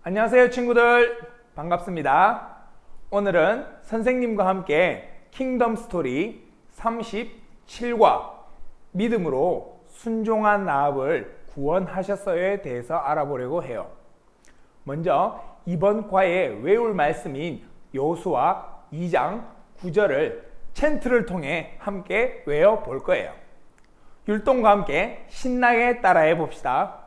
안녕하세요 친구들, 반갑습니다. 오늘은 선생님과 함께 킹덤 스토리 37과 믿음으로 순종한 라합을 구원하셨어요에 대해서 알아보려고 해요. 먼저 이번 과에 외울 말씀인 여호수아 2장 9절을 챈트를 통해 함께 외워볼 거예요. 율동과 함께 신나게 따라해 봅시다.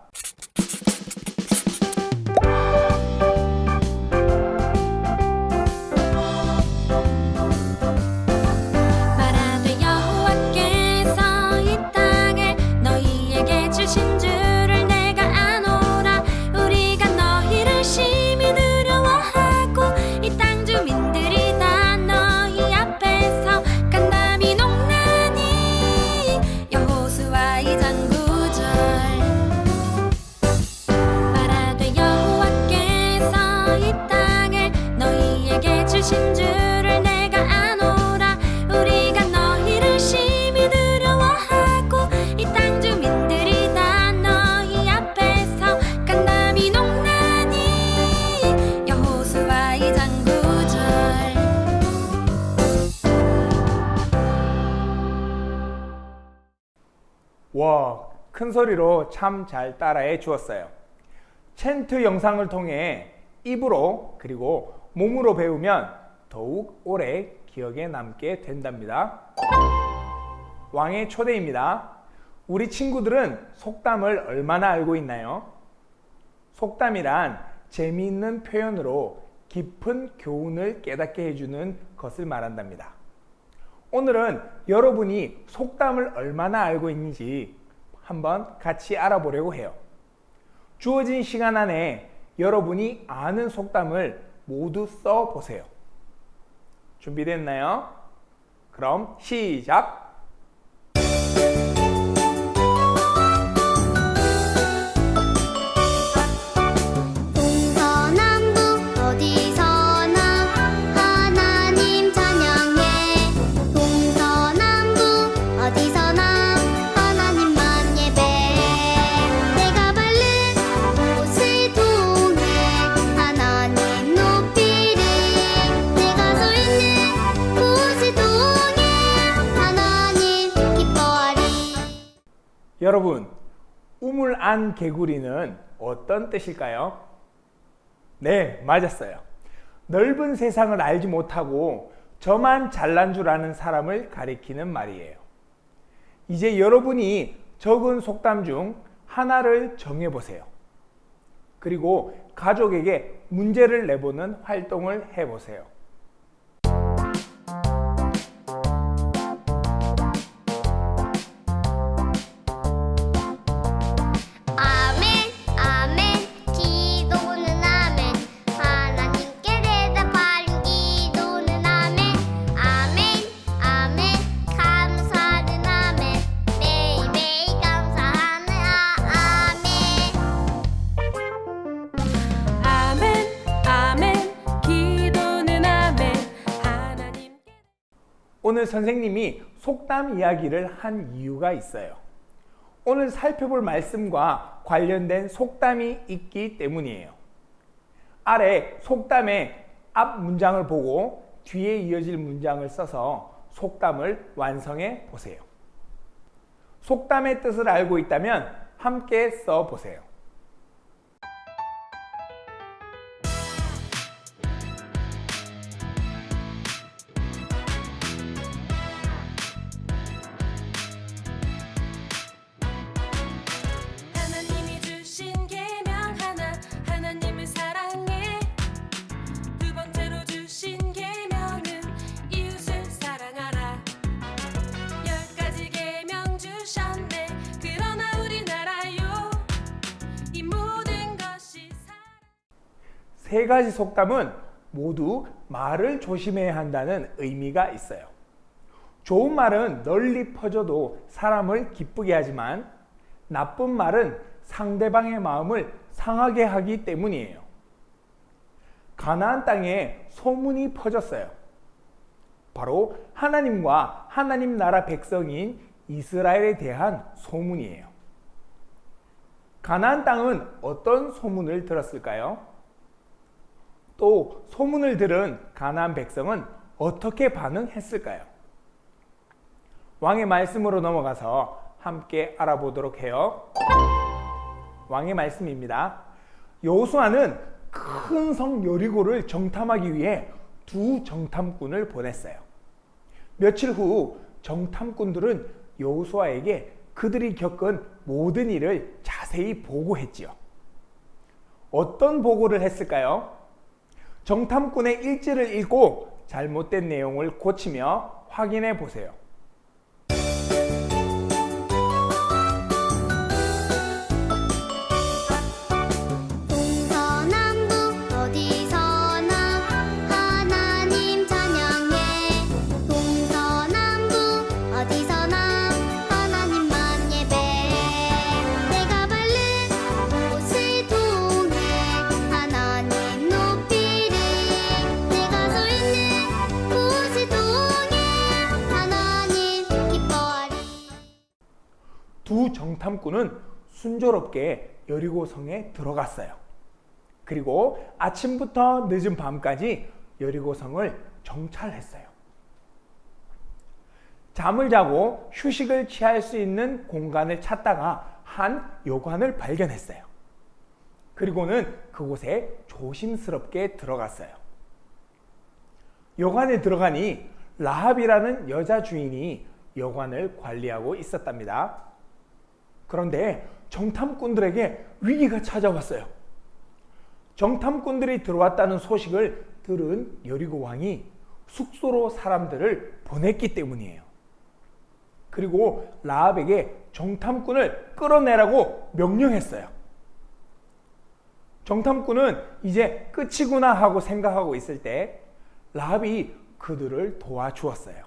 와, 큰 소리로 참 잘 따라해 주었어요. 챈트 영상을 통해 입으로 그리고 몸으로 배우면 더욱 오래 기억에 남게 된답니다. 왕의 초대입니다. 우리 친구들은 속담을 얼마나 알고 있나요? 속담이란 재미있는 표현으로 깊은 교훈을 깨닫게 해주는 것을 말한답니다. 오늘은 여러분이 속담을 얼마나 알고 있는지 한번 같이 알아보려고 해요. 주어진 시간 안에 여러분이 아는 속담을 모두 써보세요. 준비됐나요? 그럼 시작! 여러분, 우물 안 개구리는 어떤 뜻일까요? 네, 맞았어요. 넓은 세상을 알지 못하고 저만 잘난 줄 아는 사람을 가리키는 말이에요. 이제 여러분이 적은 속담 중 하나를 정해보세요. 그리고 가족에게 문제를 내보는 활동을 해보세요. 오늘 선생님이 속담 이야기를 한 이유가 있어요. 오늘 살펴볼 말씀과 관련된 속담이 있기 때문이에요. 아래 속담의 앞 문장을 보고 뒤에 이어질 문장을 써서 속담을 완성해 보세요. 속담의 뜻을 알고 있다면 함께 써 보세요. 세 가지 속담은 모두 말을 조심해야 한다는 의미가 있어요. 좋은 말은 널리 퍼져도 사람을 기쁘게 하지만 나쁜 말은 상대방의 마음을 상하게 하기 때문이에요. 가나안 땅에 소문이 퍼졌어요. 바로 하나님과 하나님 나라 백성인 이스라엘에 대한 소문이에요. 가나안 땅은 어떤 소문을 들었을까요? 또 소문을 들은 가나안 백성은 어떻게 반응했을까요? 왕의 말씀으로 넘어가서 함께 알아보도록 해요. 왕의 말씀입니다. 여호수아는 큰 성 여리고를 정탐하기 위해 두 정탐꾼을 보냈어요. 며칠 후 정탐꾼들은 여호수아에게 그들이 겪은 모든 일을 자세히 보고했지요. 어떤 보고를 했을까요? 정탐꾼의 일지를 읽고 잘못된 내용을 고치며 확인해 보세요. 동서남북 어디서나 하나님 찬양해. 동서남북 어디서나 하나님만 예배해. 내가 밟는 곳을 통해 하나님 높이리. 내가 서 있는 곳을 통해 하나님 기뻐하리. 두 정탐꾼은 순조롭게 여리고 성에 들어갔어요. 그리고 아침부터 늦은 밤까지 여리고 성을 정찰했어요. 잠을 자고 휴식을 취할 수 있는 공간을 찾다가 한 여관을 발견했어요. 그리고는 그곳에 조심스럽게 들어갔어요. 여관에 들어가니 라합이라는 여자 주인이 여관을 관리하고 있었답니다. 그런데 정탐꾼들에게 위기가 찾아왔어요. 정탐꾼들이 들어왔다는 소식을 들은 여리고 왕이 숙소로 사람들을 보냈기 때문이에요. 그리고 라합에게 정탐꾼을 끌어내라고 명령했어요. 정탐꾼은 이제 끝이구나 하고 생각하고 있을 때 라합이 그들을 도와주었어요.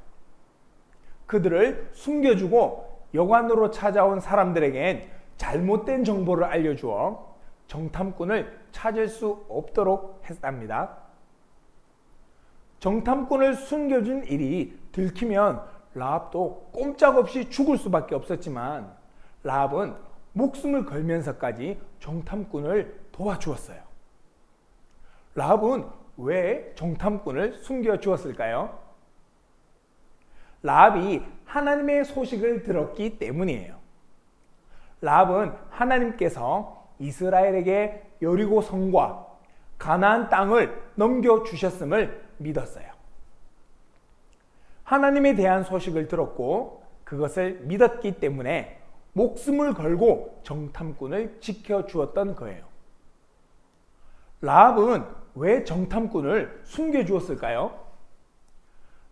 그들을 숨겨주고 여관으로 찾아온 사람들에겐 잘못된 정보를 알려주어 정탐꾼을 찾을 수 없도록 했답니다. 정탐꾼을 숨겨준 일이 들키면 라합도 꼼짝없이 죽을 수밖에 없었지만 라합은 목숨을 걸면서까지 정탐꾼을 도와주었어요. 라합은 왜 정탐꾼을 숨겨주었을까요? 라합이 하나님의 소식을 들었기 때문이에요. 라합은 하나님께서 이스라엘에게 여리고 성과 가나안 땅을 넘겨주셨음을 믿었어요. 하나님에 대한 소식을 들었고 그것을 믿었기 때문에 목숨을 걸고 정탐꾼을 지켜주었던 거예요. 라합은 왜 정탐꾼을 숨겨주었을까요?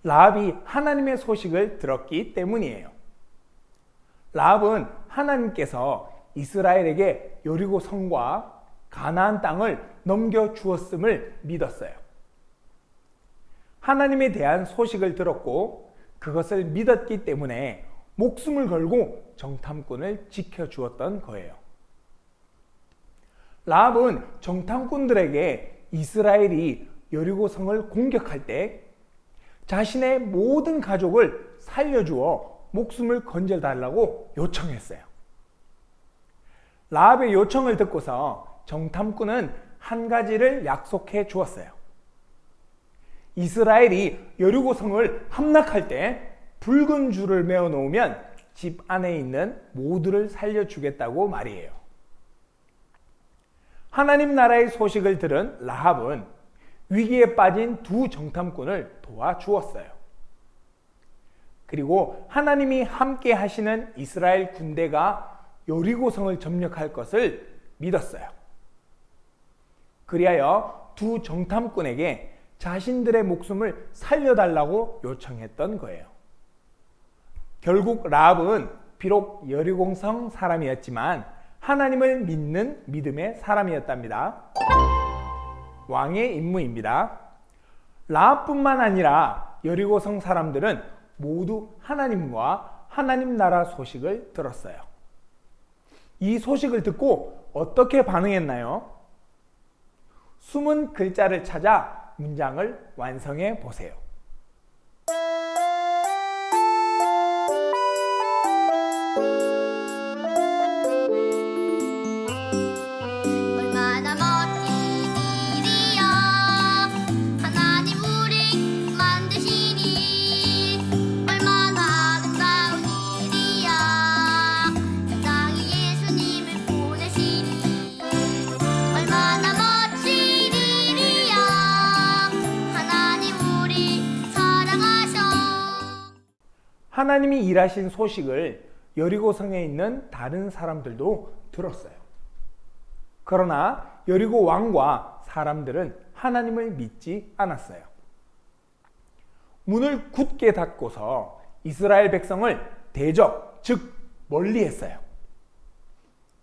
라합이 하나님의 소식을 들었기 때문이에요. 라합은 하나님께서 이스라엘에게 여리고 성과 가나안 땅을 넘겨주었음을 믿었어요. 하나님에 대한 소식을 들었고 그것을 믿었기 때문에 목숨을 걸고 정탐꾼을 지켜주었던 거예요. 라합은 정탐꾼들에게 이스라엘이 여리고 성을 공격할 때 자신의 모든 가족을 살려주어 목숨을 건져달라고 요청했어요. 라합의 요청을 듣고서 정탐꾼은 한 가지를 약속해 주었어요. 이스라엘이 여리고 성을 함락할 때 붉은 줄을 메어 놓으면 집 안에 있는 모두를 살려주겠다고 말이에요. 하나님 나라의 소식을 들은 라합은 위기에 빠진 두 정탐꾼을 도와주었어요. 그리고 하나님이 함께 하시는 이스라엘 군대가 여리고성을 점령할 것을 믿었어요. 그리하여 두 정탐꾼에게 자신들의 목숨을 살려달라고 요청했던 거예요. 결국 라합은 비록 여리고성 사람이었지만 하나님을 믿는 믿음의 사람이었답니다. 왕의 임무입니다. 라합뿐만 아니라 여리고성 사람들은 모두 하나님과 하나님 나라 소식을 들었어요. 이 소식을 듣고 어떻게 반응했나요? 숨은 글자를 찾아 문장을 완성해 보세요. 얼마나 멋진 일이야. 하나님이 일하신 소식을 여리고성에 있는 다른 사람들도 들었어요. 그러나 여리고 왕과 사람들은 하나님을 믿지 않았어요. 문을 굳게 닫고서 이스라엘 백성을 대적, 즉 멀리했어요.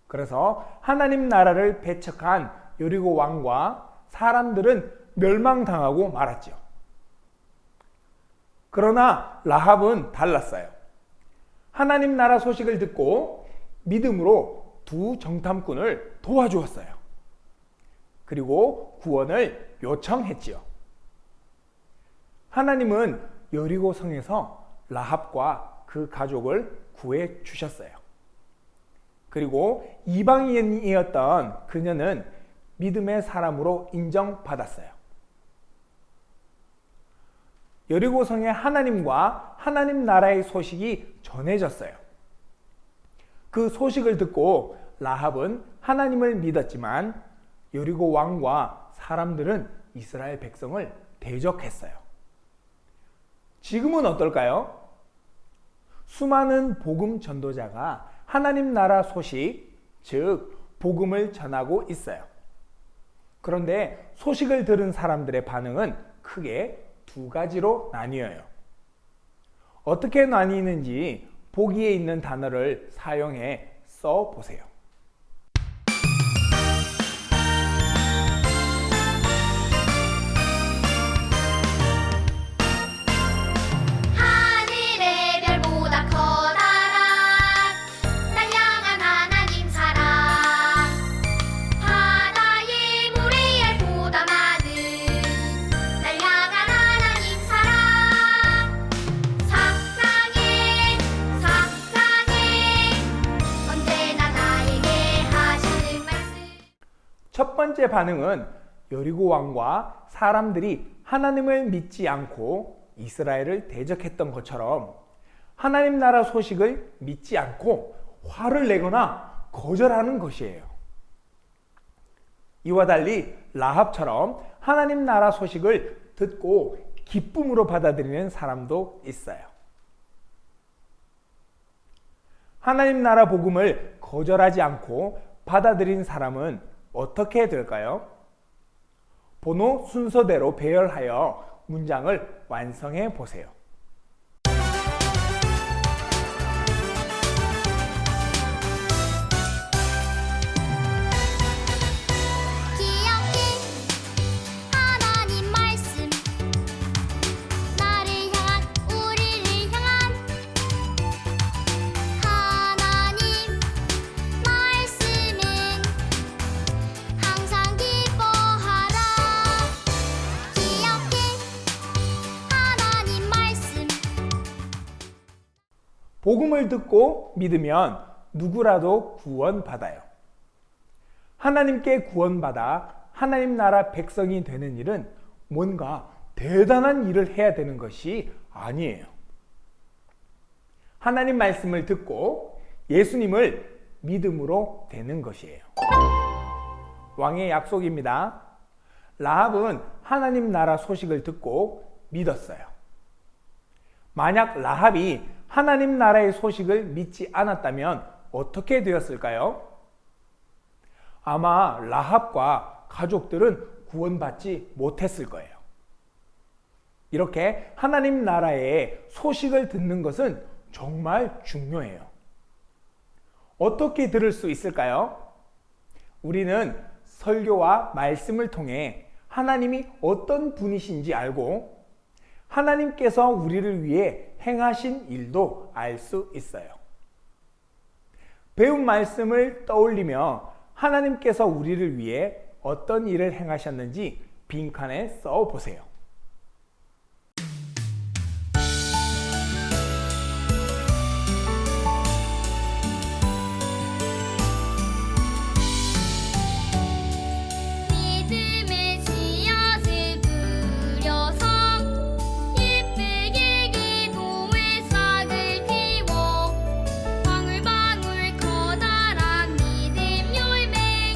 그래서 하나님 나라를 배척한 여리고 왕과 사람들은 멸망당하고 말았죠. 그러나 라합은 달랐어요. 하나님 나라 소식을 듣고 믿음으로 두 정탐꾼을 도와주었어요. 그리고 구원을 요청했지요. 하나님은 여리고 성에서 라합과 그 가족을 구해 주셨어요. 그리고 이방인이었던 그녀는 믿음의 사람으로 인정받았어요. 여리고 성에 하나님과 하나님 나라의 소식이 전해졌어요. 그 소식을 듣고 라합은 하나님을 믿었지만 여리고 왕과 사람들은 이스라엘 백성을 대적했어요. 지금은 어떨까요? 수많은 복음 전도자가 하나님 나라 소식, 즉 복음을 전하고 있어요. 그런데 소식을 들은 사람들의 반응은 크게 두 가지로 나뉘어요. 어떻게 나뉘는지 보기에 있는 단어를 사용해 써 보세요. 하늘의 별보다 커다란 날 향한 하나님 사랑 바다의 모래알보다 많은 날 향한 하나님 사랑 사랑해 사랑해 언제나 나에게 하시는 말씀. 첫 번째 반응은 여리고 왕과 사람들이 하나님을 믿지 않고 이스라엘을 대적했던 것처럼 하나님 나라 소식을 믿지 않고 화를 내거나 거절하는 것이에요. 이와 달리 라합처럼 하나님 나라 소식을 듣고 기쁨으로 받아들이는 사람도 있어요. 하나님 나라 복음을 거절하지 않고 받아들인 사람은 어떻게 될까요? 번호 순서대로 배열하여 문장을 완성해 보세요. 기억해 하나님 말씀 나를 향한 우리를 향한 하나님 말씀은 항상 기뻐하라. 기억해 하나님 말씀. 복음을 듣고 믿으면 누구라도 구원받아요. 하나님께 구원받아 하나님 나라 백성이 되는 일은 뭔가 대단한 일을 해야 되는 것이 아니에요. 하나님 말씀을 듣고 예수님을 믿음으로 되는 것이에요. 왕의 약속입니다. 라합은 하나님 나라 소식을 듣고 믿었어요. 만약 라합이 하나님 나라의 소식을 믿지 않았다면 어떻게 되었을까요? 아마 라합과 가족들은 구원받지 못했을 거예요. 이렇게 하나님 나라의 소식을 듣는 것은 정말 중요해요. 어떻게 들을 수 있을까요? 우리는 설교와 말씀을 통해 하나님이 어떤 분이신지 알고 하나님께서 우리를 위해 행하신 일도 알 수 있어요. 배운 말씀을 떠올리며 하나님께서 우리를 위해 어떤 일을 행하셨는지 빈칸에 써 보세요. 믿음의 씨앗을 뿌려서 예쁘게 기도의 싹을 피워 방울방울 커다란 믿음 열매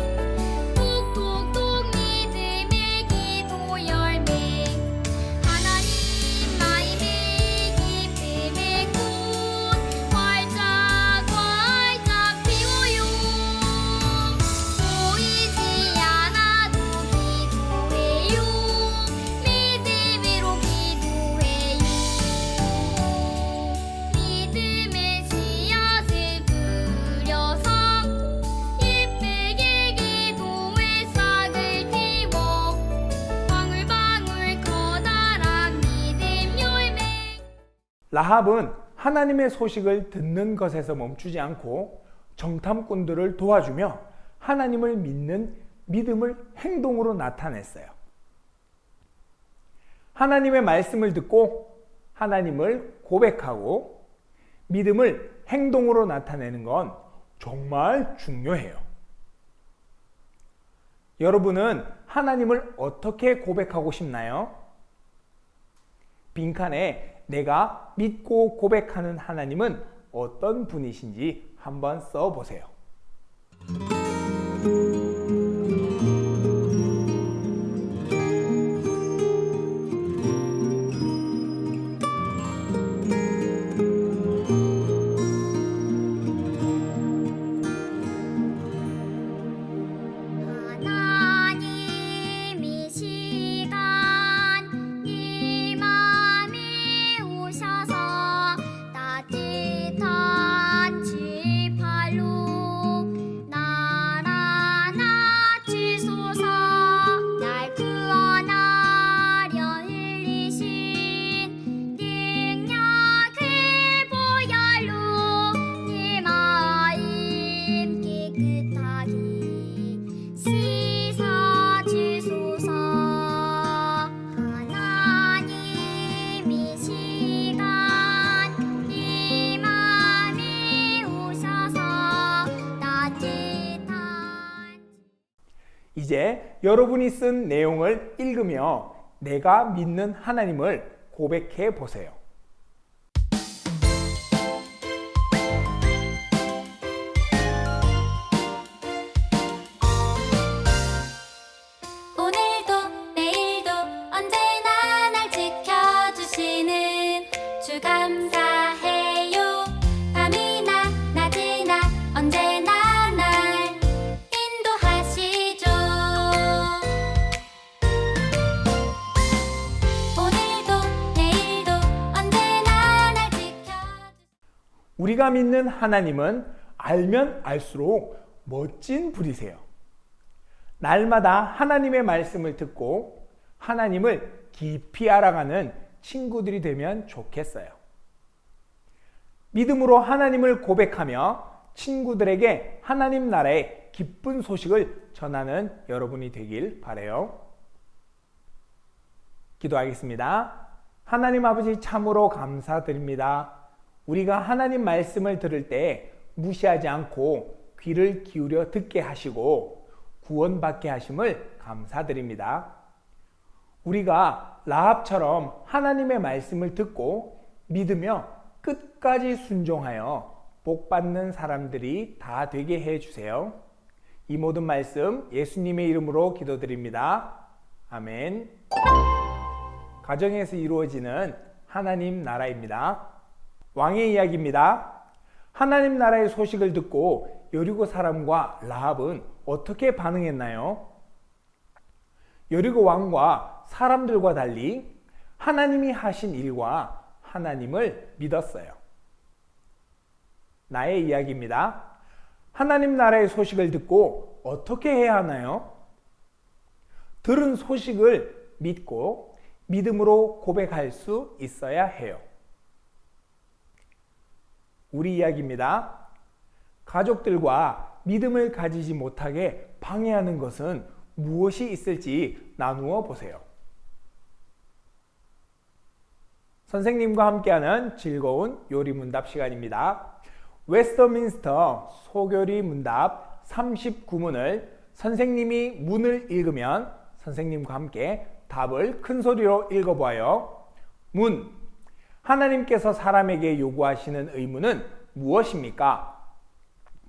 톡톡톡 믿음의 기도 열매 라합은 하나님의 소식을 듣는 것에서 멈추지 않고 정탐꾼들을 도와주며 하나님을 믿는 믿음을 행동으로 나타냈어요. 하나님의 말씀을 듣고 하나님을 고백하고 믿음을 행동으로 나타내는 건 정말 중요해요. 여러분은 하나님을 어떻게 고백하고 싶나요? 빈칸에 내가 믿고 고백하는 하나님은 어떤 분이신지 한번 써보세요. 하나님 이 시간 이 맘에 오셔서 따뜻한 지팔로 날 안아주소서. 날 구원하려 흘리신 능력의 보혈로 내 마음 깨끗하게 씻어주소서. 하나님 이 시간 이 맘에 오셔서 따뜻한 이제 여러분이 쓴 내용을 읽으며 내가 믿는 하나님을 고백해 보세요. 오늘도 내일도 언제나 날 지켜주시는 주 감사해요. 밤이나 낮이나 언제나 날 인도하시죠. 오늘도 내일도 언제나 날 지켜주시는 우리가 믿는 하나님은 알면 알수록 멋진 분이세요. 날마다 하나님의 말씀을 듣고 하나님을 깊이 알아가는 친구들이 되면 좋겠어요. 믿음으로 하나님을 고백하며 친구들에게 하나님 나라의 기쁜 소식을 전하는 여러분이 되길 바라요. 기도하겠습니다. 하나님 아버지 참으로 감사드립니다. 우리가 하나님 말씀을 들을 때 무시하지 않고 귀를 기울여 듣게 하시고 구원받게 하심을 감사드립니다. 우리가 라합처럼 하나님의 말씀을 듣고 믿으며 끝까지 순종하여 복받는 사람들이 다 되게 해주세요. 이 모든 말씀 예수님의 이름으로 기도드립니다. 아멘. 가정에서 이루어지는 하나님 나라입니다. 왕의 이야기입니다. 하나님 나라의 소식을 듣고 여리고 사람과 라합은 어떻게 반응했나요? 여리고 왕과 사람들과 달리 하나님이 하신 일과 하나님을 믿었어요. 나의 이야기입니다. 하나님 나라의 소식을 듣고 어떻게 해야 하나요? 들은 소식을 믿고 믿음으로 고백할 수 있어야 해요. 우리 이야기입니다. 가족들과 믿음을 가지지 못하게 방해하는 것은 무엇이 있을지 나누어 보세요. 선생님과 함께하는 즐거운 요리 문답 시간입니다. 웨스터민스터 소교리 문답 39문을 선생님이 문을 읽으면 선생님과 함께 답을 큰 소리로 읽어보아요. 문. 하나님께서 사람에게 요구하시는 의무는 무엇입니까?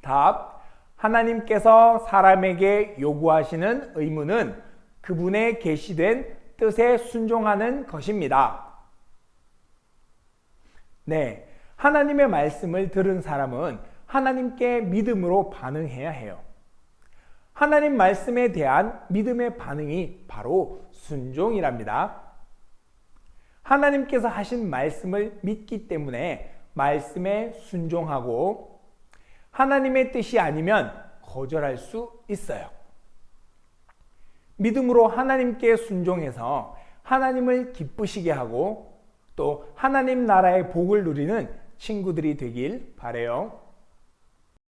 답. 하나님께서 사람에게 요구하시는 의무는 그분의 계시된 뜻에 순종하는 것입니다. 네, 하나님의 말씀을 들은 사람은 하나님께 믿음으로 반응해야 해요. 하나님 말씀에 대한 믿음의 반응이 바로 순종이랍니다. 하나님께서 하신 말씀을 믿기 때문에 말씀에 순종하고 하나님의 뜻이 아니면 거절할 수 있어요. 믿음으로 하나님께 순종해서 하나님을 기쁘시게 하고 또 하나님 나라의 복을 누리는 친구들이 되길 바래요.